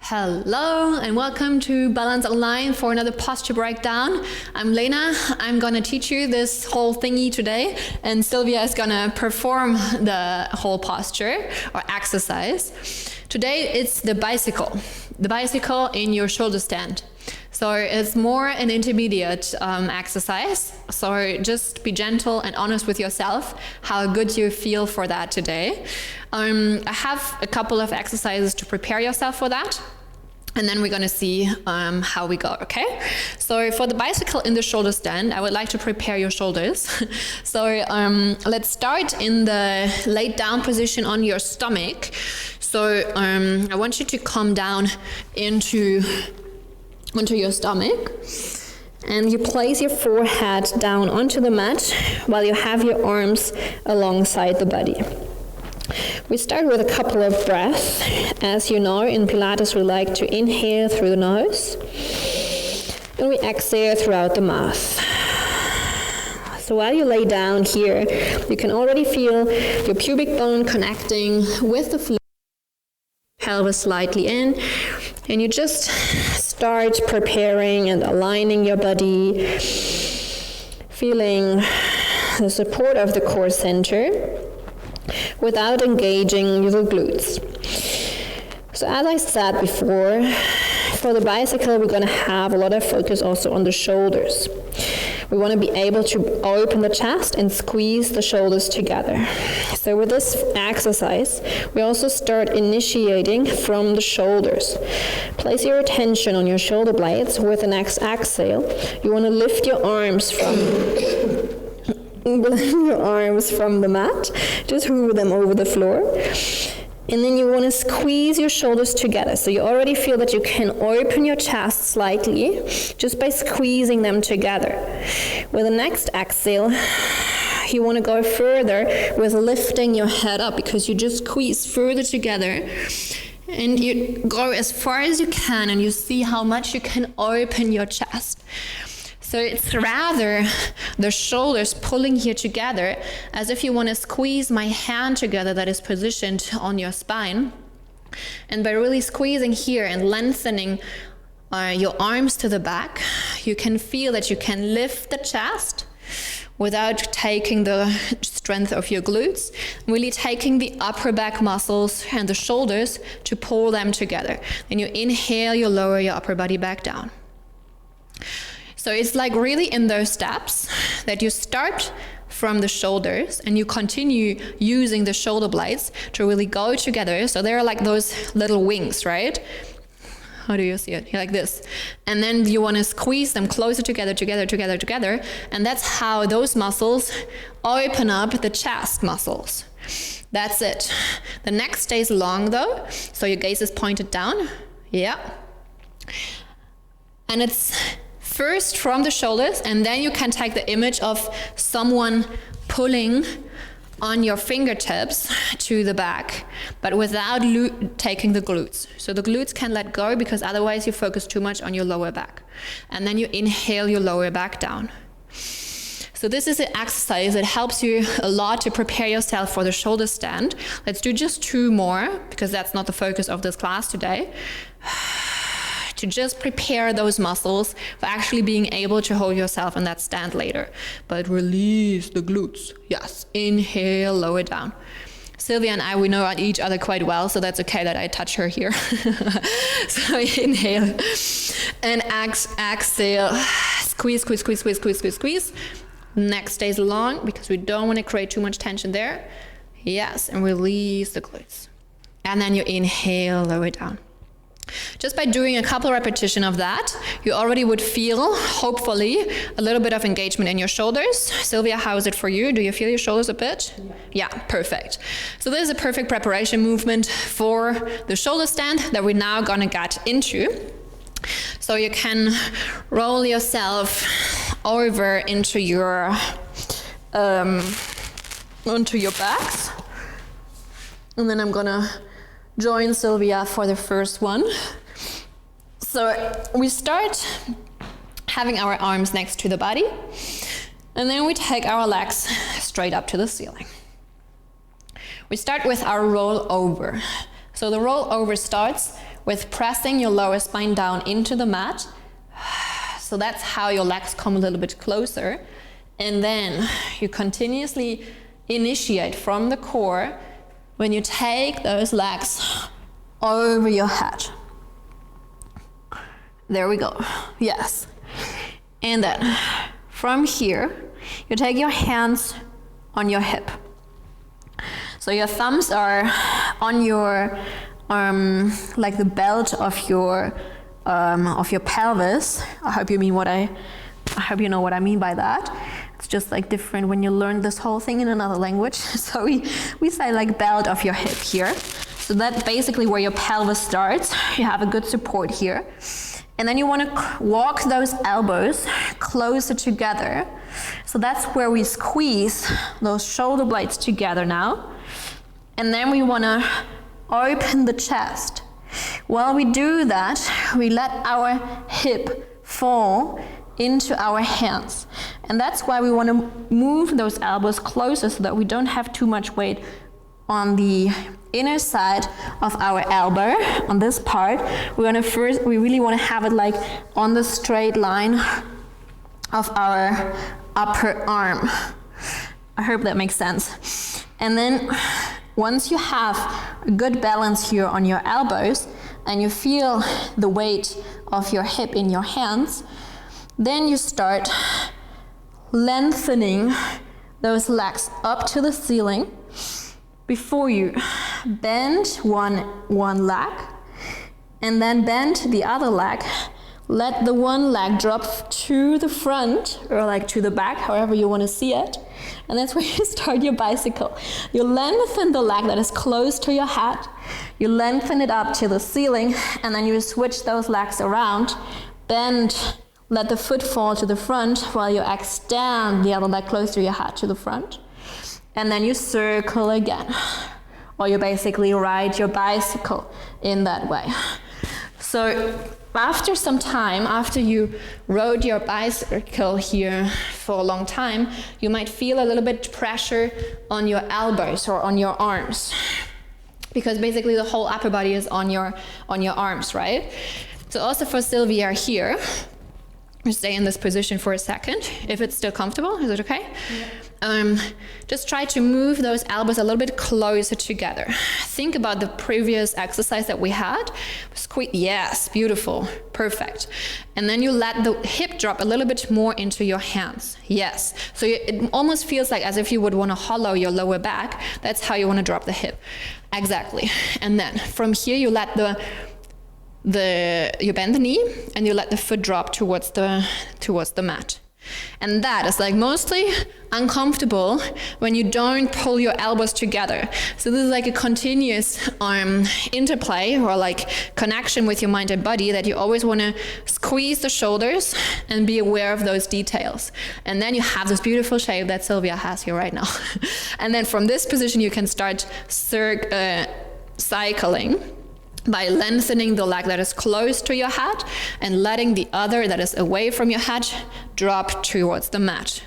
Hello and welcome to Balance Online for another posture breakdown. I'm Lena. I'm gonna teach you this whole thingy today, and Sylvia is gonna perform the whole posture or exercise. Today it's the bicycle in your shoulder stand. So it's more an intermediate exercise. So just be gentle and honest with yourself how good you feel for that today. I have a couple of exercises to prepare yourself for that. And then we're going to see how we go, okay? So for the bicycle in the shoulder stand, I would like to prepare your shoulders. So let's start in the laid down position on your stomach. So I want you to come down onto your stomach. And you place your forehead down onto the mat while you have your arms alongside the body. We start with a couple of breaths. As you know, in Pilates we like to inhale through the nose and we exhale throughout the mouth. So while you lay down here, you can already feel your pubic bone connecting with the floor, pelvis slightly in, and you just start preparing and aligning your body, feeling the support of the core center without engaging your glutes. So as I said before, for the bicycle we're going to have a lot of focus also on the shoulders. We want to be able to open the chest and squeeze the shoulders together. So with this exercise, we also start initiating from the shoulders. Place your attention on your shoulder blades. With the next exhale, you want to lift your arms from the mat, just hover them over the floor. And then you want to squeeze your shoulders together. So you already feel that you can open your chest slightly just by squeezing them together. With the next exhale, you want to go further with lifting your head up because you just squeeze further together. And you go as far as you can and you see how much you can open your chest. So it's rather the shoulders pulling here together as if you want to squeeze my hand together that is positioned on your spine. And by really squeezing here and lengthening your arms to the back, you can feel that you can lift the chest without taking the strength of your glutes, really taking the upper back muscles and the shoulders to pull them together. Then you inhale, you lower your upper body back down. So it's like really in those steps that you start from the shoulders and you continue using the shoulder blades to really go together. So they're like those little wings, right? How do you see it? Like this. And then you want to squeeze them closer together. And that's how those muscles open up the chest muscles. That's it. The neck stays long though. So your gaze is pointed down. Yeah. And it's first from the shoulders, and then you can take the image of someone pulling on your fingertips to the back, but without taking the glutes. So the glutes can let go because otherwise you focus too much on your lower back. And then you inhale your lower back down. So this is an exercise that helps you a lot to prepare yourself for the shoulder stand. Let's do just 2 more because that's not the focus of this class today. To just prepare those muscles for actually being able to hold yourself in that stand later. But release the glutes. Yes, inhale, lower down. Sylvia and I, we know each other quite well, so that's okay that I touch her here. So inhale and exhale. Squeeze. Neck stays long because we don't want to create too much tension there. Yes, and release the glutes. And then you inhale, lower down. Just by doing a couple repetitions of that, you already would feel, hopefully, a little bit of engagement in your shoulders. Sylvia, how is it for you? Do you feel your shoulders a bit? Yeah, perfect. So this is a perfect preparation movement for the shoulder stand that we're now gonna get into. So you can roll yourself over into your onto your backs, and then I'm gonna join Sylvia for the first one. So we start having our arms next to the body, and then we take our legs straight up to the ceiling. We start with our roll over. So the roll over starts with pressing your lower spine down into the mat. So that's how your legs come a little bit closer. And then you continuously initiate from the core when you take those legs over your head. There we go. Yes. And then from here, you take your hands on your hip. So your thumbs are on your like the belt of your pelvis. I hope you know what I mean by that. It's just like different when you learn this whole thing in another language. So we say like belt of your hip here. So that's basically where your pelvis starts. You have a good support here. And then you want to walk those elbows closer together. So that's where we squeeze those shoulder blades together now. And then we want to open the chest. While we do that, we let our hip fall into our hands. And that's why we want to move those elbows closer so that we don't have too much weight on the inner side of our elbow, on this part. We really want to have it like on the straight line of our upper arm. I hope that makes sense. And then once you have a good balance here on your elbows and you feel the weight of your hip in your hands, then you start lengthening those legs up to the ceiling before you bend one leg and then bend the other leg. Let the one leg drop to the front or like to the back, however you want to see it. And that's where you start your bicycle. You lengthen the leg that is close to your head. You lengthen it up to the ceiling and then you switch those legs around. Bend, let the foot fall to the front while you extend the other leg close to your head to the front. And then you circle again. Or you basically ride your bicycle in that way. So after some time, after you rode your bicycle here for a long time, you might feel a little bit pressure on your elbows or on your arms. Because basically the whole upper body is on your arms, right? So also for Sylvia here, stay in this position for a second, if it's still comfortable. Is it okay? Yeah. Just try to move those elbows a little bit closer together. Think about the previous exercise that we had. Squeeze. Yes, beautiful, perfect. And then you let the hip drop a little bit more into your hands. Yes. So it almost feels like as if you would want to hollow your lower back. That's how you want to drop the hip. Exactly. And then from here you let you bend the knee and you let the foot drop towards the mat. And that is like mostly uncomfortable when you don't pull your elbows together. So this is like a continuous interplay or like connection with your mind and body that you always want to squeeze the shoulders and be aware of those details. And then you have this beautiful shape that Sylvia has here right now. And then from this position you can start cycling by lengthening the leg that is close to your head and letting the other that is away from your head drop towards the mat.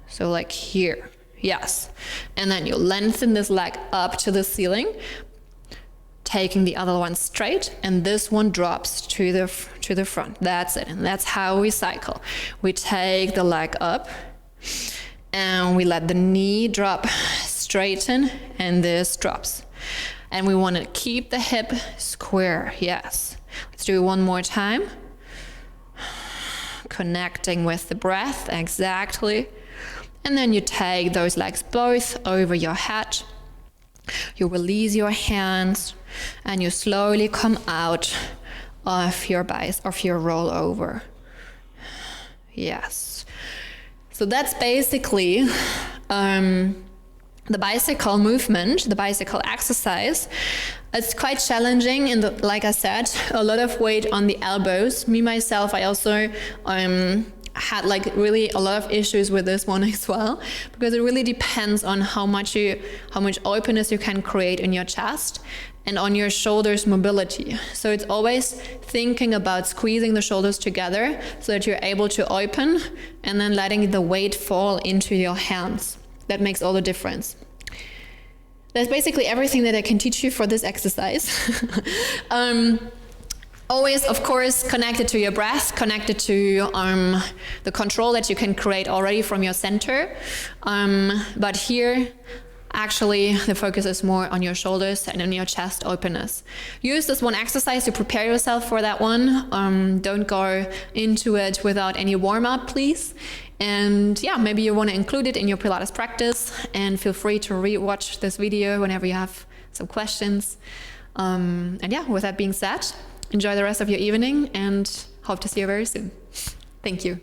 So like here, yes. And then you lengthen this leg up to the ceiling, taking the other one straight, and this one drops to the front. That's it, and that's how we cycle. We take the leg up, and we let the knee drop, straighten, and this drops. And we want to keep the hip square, yes. Let's do it one more time. Connecting with the breath, exactly. And then you take those legs both over your head. You release your hands, and you slowly come out of your roll over. Yes. So that's basically the bicycle movement, the bicycle exercise. It's quite challenging, and like I said, a lot of weight on the elbows. Me myself, I also had like really a lot of issues with this one as well, because it really depends on how much openness you can create in your chest and on your shoulders mobility. So it's always thinking about squeezing the shoulders together so that you're able to open and then letting the weight fall into your hands. That makes all the difference. that's basically everything that I can teach you for this exercise. Always, of course, connected to your breath, connected to the control that you can create already from your center. But here, actually, the focus is more on your shoulders and on your chest openness. Use this one exercise to prepare yourself for that one. Don't go into it without any warm-up, please. And yeah, maybe you want to include it in your Pilates practice, and feel free to re-watch this video whenever you have some questions. And yeah, with that being said, enjoy the rest of your evening and hope to see you very soon. Thank you.